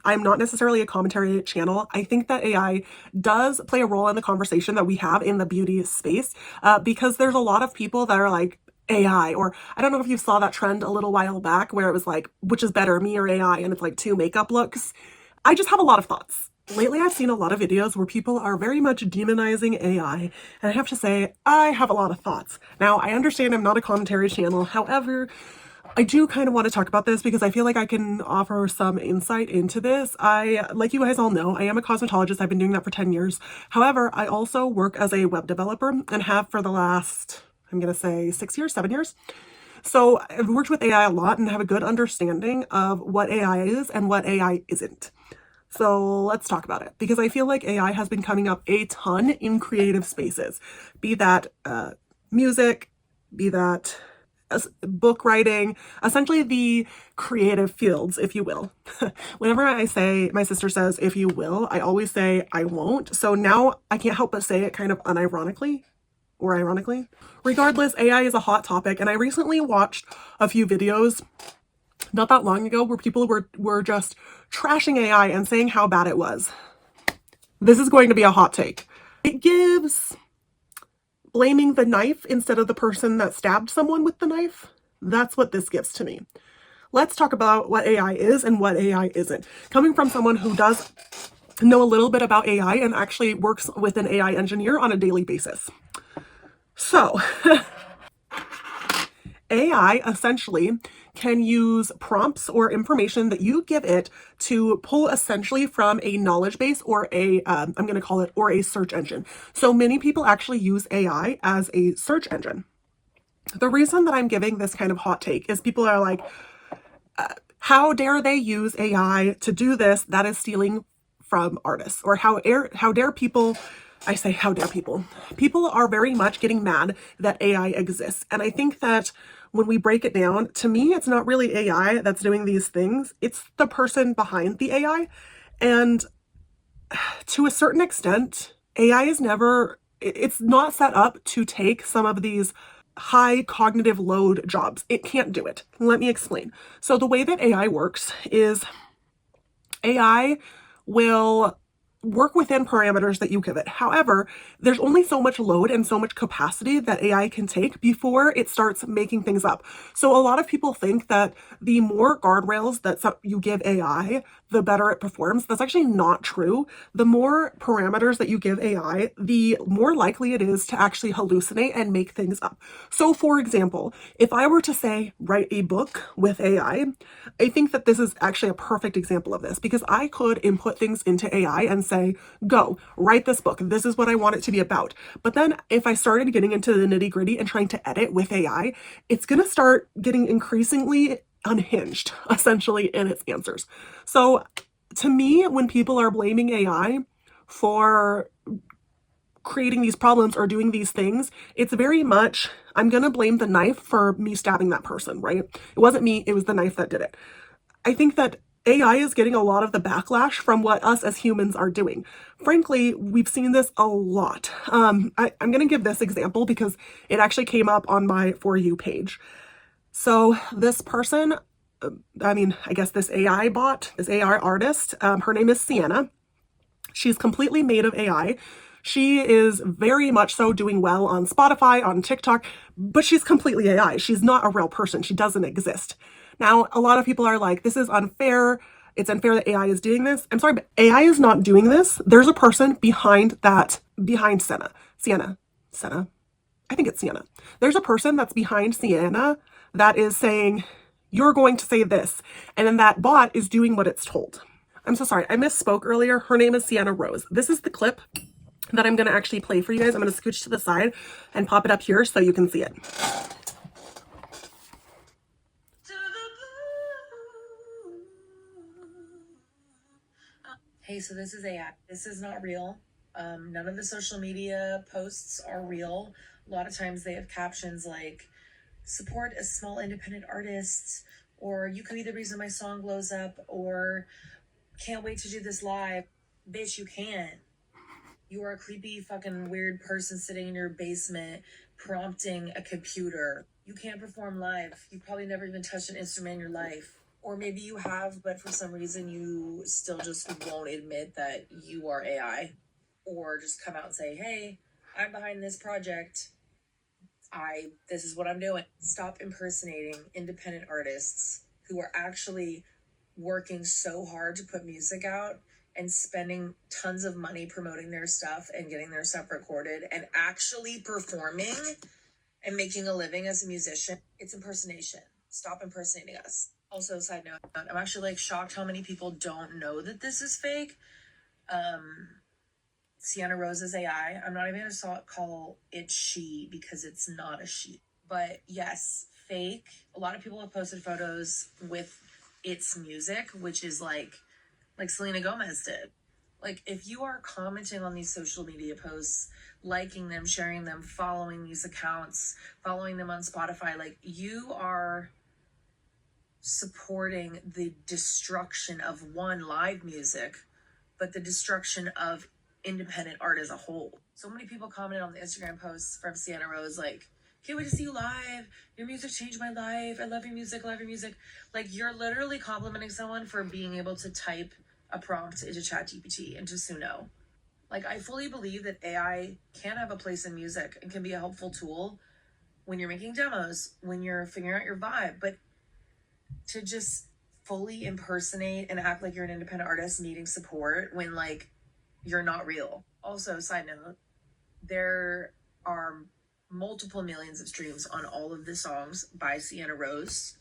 I'm not necessarily a commentary channel. I think that AI does play a role in the conversation that we have in the beauty space, because there's a lot of people that are like, AI, or I don't know if you saw that trend a little while back where it was like, which is better, me or AI? And it's like two makeup looks. I just have a lot of thoughts. Lately, I've seen a lot of videos where people are very much demonizing AI, and I have to say, I have a lot of thoughts. Now, I understand I'm not a commentary channel. However, I do kind of want to talk about this because I feel like I can offer some insight into this. Like you guys all know, I am a cosmetologist. I've been doing that for 10 years. However, I also work as a web developer and have for the last, I'm going to say 6 years, 7 years. So I've worked with AI a lot and have a good understanding of what AI is and what AI isn't. So let's talk about it, because I feel like AI has been coming up a ton in creative spaces, be that music, be that book writing, essentially the creative fields, if you will. Whenever I say, my sister says, if you will, I always say, I won't. So now I can't help but say it kind of unironically or ironically. Regardless, AI is a hot topic, and I recently watched a few videos not that long ago where people were just trashing AI and saying how bad it was. This is going to be a hot take. It gives blaming the knife instead of the person that stabbed someone with the knife. That's what this gives to me. Let's talk about what AI is and what AI isn't. Coming from someone who does know a little bit about AI and actually works with an AI engineer on a daily basis. So, AI essentially can use prompts or information that you give it to pull essentially from a knowledge base or I'm going to call it, or a search engine. So many people actually use AI as a search engine. The reason that I'm giving this kind of hot take is people are like, how dare they use AI to do this? That is stealing from artists. Or how dare people, I say how dare people. People are very much getting mad that AI exists. And I think that when we break it down, to me, it's not really AI that's doing these things. It's the person behind the AI. And to a certain extent, AI is never, it's not set up to take some of these high cognitive load jobs. It can't do it. Let me explain. So the way that AI works is AI will work within parameters that you give it. However, there's only so much load and so much capacity that AI can take before it starts making things up. So a lot of people think that the more guardrails that you give AI, the better it performs. That's actually not true. The more parameters that you give AI, the more likely it is to actually hallucinate and make things up. So for example, if I were to say, write a book with AI, I think that this is actually a perfect example of this, because I could input things into AI and say, go, write this book. This is what I want it to be about. But then if I started getting into the nitty gritty and trying to edit with AI, it's going to start getting increasingly unhinged, essentially, in its answers. So to me, when people are blaming AI for creating these problems or doing these things, it's very much, I'm going to blame the knife for me stabbing that person, right? It wasn't me, it was the knife that did it. I think that AI is getting a lot of the backlash from what us as humans are doing. Frankly, we've seen this a lot. I'm going to give this example because it actually came up on my For You page. So this person, I guess this AI bot, this AI artist, her name is Sienna. She's completely made of AI. She is very much so doing well on Spotify, on TikTok, but she's completely AI. She's not a real person. She doesn't exist. Now, a lot of people are like, this is unfair. It's unfair that AI is doing this. I'm sorry, but AI is not doing this. There's a person behind Sienna. I think it's Sienna. There's a person that's behind Sienna that is saying, you're going to say this. And then that bot is doing what it's told. I'm so sorry. I misspoke earlier. Her name is Sienna Rose. This is the clip that I'm going to actually play for you guys. I'm going to scooch to the side and pop it up here so you can see it. Hey, so this is AI. This is not real. None of the social media posts are real. A lot of times they have captions like, support a small independent artist, or you could be the reason my song blows up, or can't wait to do this live. Bitch, you can't. You are a creepy fucking weird person sitting in your basement prompting a computer. You can't perform live. You probably never even touched an instrument in your life. Or maybe you have, but for some reason you still just won't admit that you are AI. Or just come out and say, hey, I'm behind this project. This is what I'm doing. Stop impersonating independent artists who are actually working so hard to put music out and spending tons of money promoting their stuff and getting their stuff recorded and actually performing and making a living as a musician. It's impersonation. Stop impersonating us. Also, side note, I'm actually like shocked how many people don't know that this is fake. Sienna Rose's AI. I'm not even gonna call it she because it's not a she. But yes, fake. A lot of people have posted photos with its music, which is like Selena Gomez did. Like, if you are commenting on these social media posts, liking them, sharing them, following these accounts, following them on Spotify, like, you are supporting the destruction of live music, but the destruction of independent art as a whole. So many people commented on the Instagram posts from Sienna Rose, like, can't wait to see you live. Your music changed my life. I love your music. I love your music. Like, you're literally complimenting someone for being able to type a prompt into ChatGPT and to Suno. Like, I fully believe that AI can have a place in music and can be a helpful tool when you're making demos, when you're figuring out your vibe, but to just fully impersonate and act like you're an independent artist needing support when, like, you're not real. Also, side note, there are multiple millions of streams on all of the songs by Sienna Rose.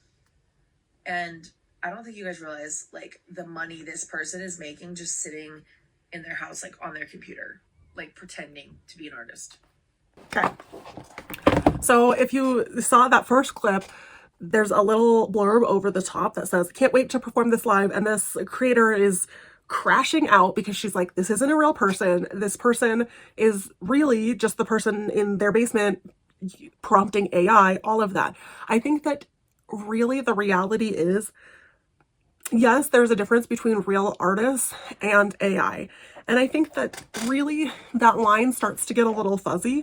And I don't think you guys realize, like, the money this person is making just sitting in their house, like, on their computer, like, pretending to be an artist. Okay. So if you saw that first clip, there's a little blurb over the top that says, can't wait to perform this live. And this creator is crashing out because she's like, this isn't a real person. This person is really just the person in their basement prompting AI, all of that. I think that really the reality is, yes, there's a difference between real artists and AI. And I think that really that line starts to get a little fuzzy.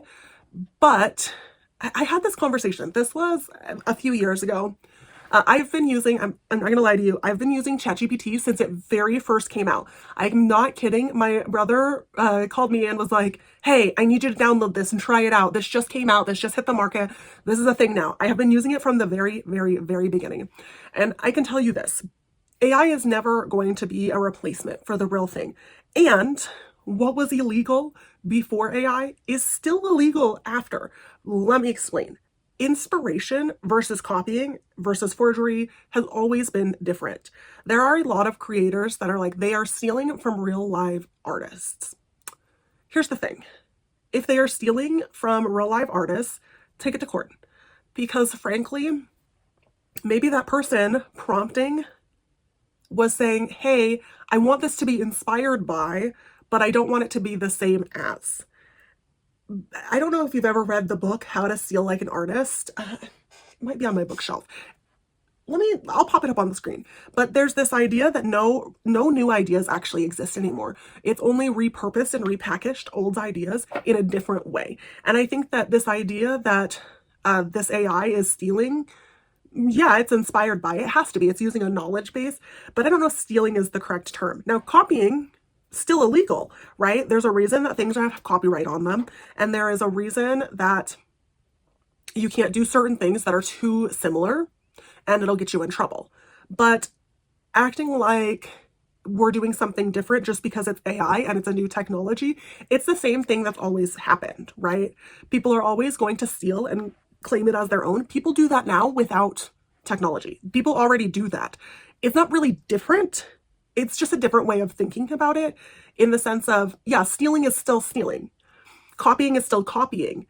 But I had this conversation. This was a few years ago. I've been using, I'm not going to lie to you, I've been using ChatGPT since it very first came out. I'm not kidding. My brother called me and was like, hey, I need you to download this and try it out. This just came out. This just hit the market. This is a thing now. I have been using it from the very, very, very beginning. And I can tell you this, AI is never going to be a replacement for the real thing. And what was illegal before AI is still illegal after. Let me explain. Inspiration versus copying versus forgery has always been different. There are a lot of creators that are like, they are stealing from real live artists. Here's the thing. If they are stealing from real live artists, take it to court. Because frankly, maybe that person prompting was saying, hey, I want this to be inspired by, but I don't want it to be the same as. I don't know if you've ever read the book, How to Steal Like an Artist. It might be on my bookshelf. I'll pop it up on the screen. But there's this idea that no new ideas actually exist anymore. It's only repurposed and repackaged old ideas in a different way. And I think that this idea that this AI is stealing, yeah, it's inspired by, it has to be. It's using a knowledge base, but I don't know if stealing is the correct term. Now, copying, still illegal, right? There's a reason that things have copyright on them, and there is a reason that you can't do certain things that are too similar, and it'll get you in trouble. But acting like we're doing something different just because it's AI and it's a new technology, it's the same thing that's always happened, right? People are always going to steal and claim it as their own. People do that now without technology. People already do that. It's not really different. It's just a different way of thinking about it, in the sense of, yeah, stealing is still stealing. Copying is still copying.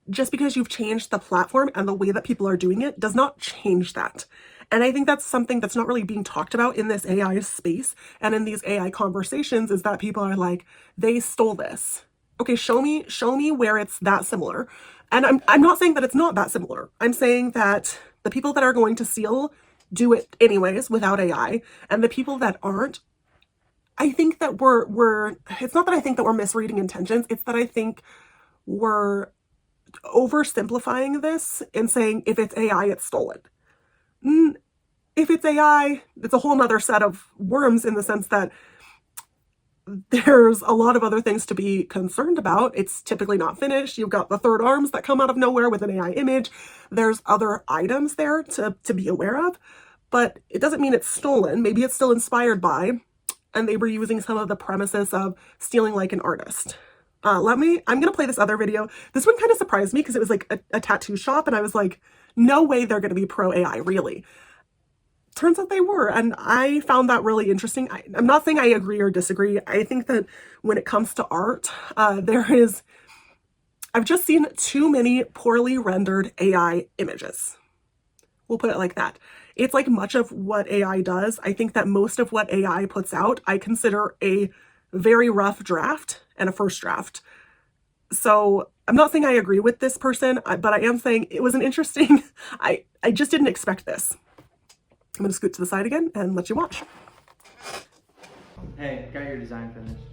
Just because you've changed the platform and the way that people are doing it does not change that. And I think that's something that's not really being talked about in this AI space and in these AI conversations, is that people are like, they stole this. Okay, show me where it's that similar. And I'm not saying that it's not that similar. I'm saying that the people that are going to steal do it anyways without AI, and the people that aren't, I think that we're it's not that I think that we're misreading intentions, it's that I think we're oversimplifying this and saying if it's AI, it's stolen. if it's AI, it's a whole nother set of worms in the sense that there's a lot of other things to be concerned about. It's typically not finished. You've got the third arms that come out of nowhere with an AI image. There's other items there to be aware of, but it doesn't mean it's stolen. Maybe it's still inspired by, and they were using some of the premises of stealing like an artist. I'm gonna play this other video. This one kind of surprised me because it was like a tattoo shop, and I was like, no way they're gonna be pro AI, really. Turns out they were, and I found that really interesting. I'm not saying I agree or disagree. I think that when it comes to art, I've just seen too many poorly rendered AI images. We'll put it like that. It's like much of what AI does. I think that most of what AI puts out, I consider a very rough draft and a first draft. So I'm not saying I agree with this person, but I am saying it was an interesting, I just didn't expect this. I'm going to scoot to the side again and let you watch. Hey, got your design finished.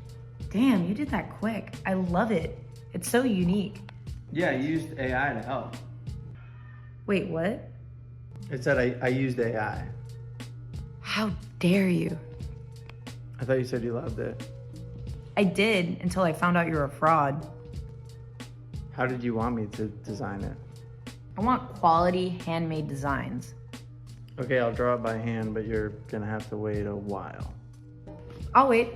Damn, you did that quick. I love it. It's so unique. Yeah, I used AI to help. Wait, what? It said I used AI. How dare you? I thought you said you loved it. I did until I found out you're a fraud. How did you want me to design it? I want quality handmade designs. Okay, I'll draw it by hand, but you're gonna have to wait a while. I'll wait.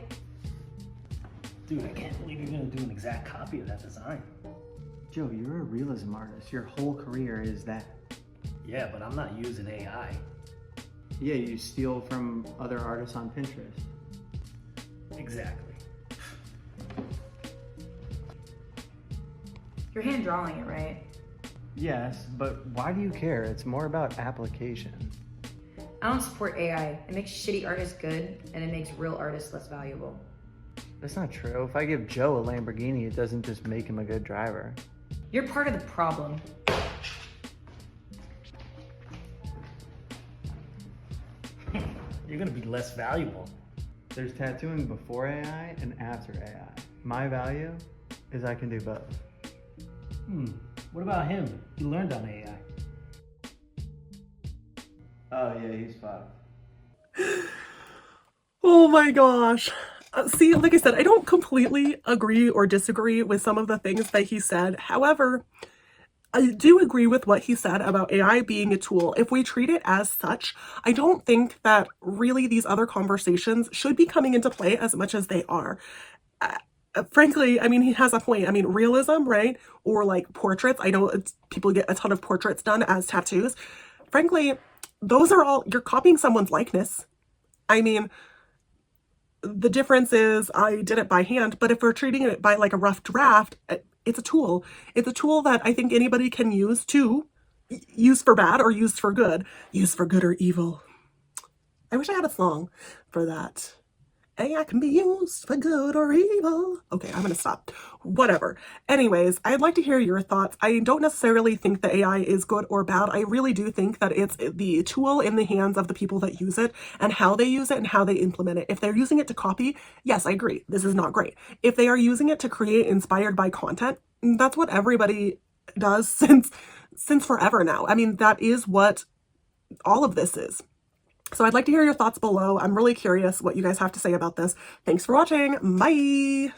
Dude, I can't believe you're gonna do an exact copy of that design. Joe, you're a realism artist. Your whole career is that. Yeah, but I'm not using AI. Yeah, you steal from other artists on Pinterest. Exactly. You're hand drawing it, right? Yes, but why do you care? It's more about application. I don't support AI. It makes shitty artists good, and it makes real artists less valuable. That's not true. If I give Joe a Lamborghini, it doesn't just make him a good driver. You're part of the problem. You're gonna be less valuable. There's tattooing before AI and after AI. My value is I can do both. What about him? He learned on AI. Oh yeah, he's fucked. Oh my gosh. See, like I said, I don't completely agree or disagree with some of the things that he said. However, I do agree with what he said about AI being a tool. If we treat it as such, I don't think that really these other conversations should be coming into play as much as they are. Frankly, I mean, he has a point. I mean, realism, right? Or like portraits. I know people get a ton of portraits done as tattoos. Frankly, those are all, you're copying someone's likeness. I mean, the difference is I did it by hand, but if we're treating it by like a rough draft, it's a tool. It's a tool that I think anybody can use to use for bad or use for good. Use for good or evil. I wish I had a song for that. AI can be used for good or evil. Okay, I'm gonna stop. Whatever. Anyways, I'd like to hear your thoughts. I don't necessarily think that AI is good or bad. I really do think that it's the tool in the hands of the people that use it and how they use it and how they implement it. If they're using it to copy, yes, I agree. This is not great. If they are using it to create inspired by content, that's what everybody does since forever now. I mean, that is what all of this is. So I'd like to hear your thoughts below. I'm really curious what you guys have to say about this. Thanks for watching. Bye.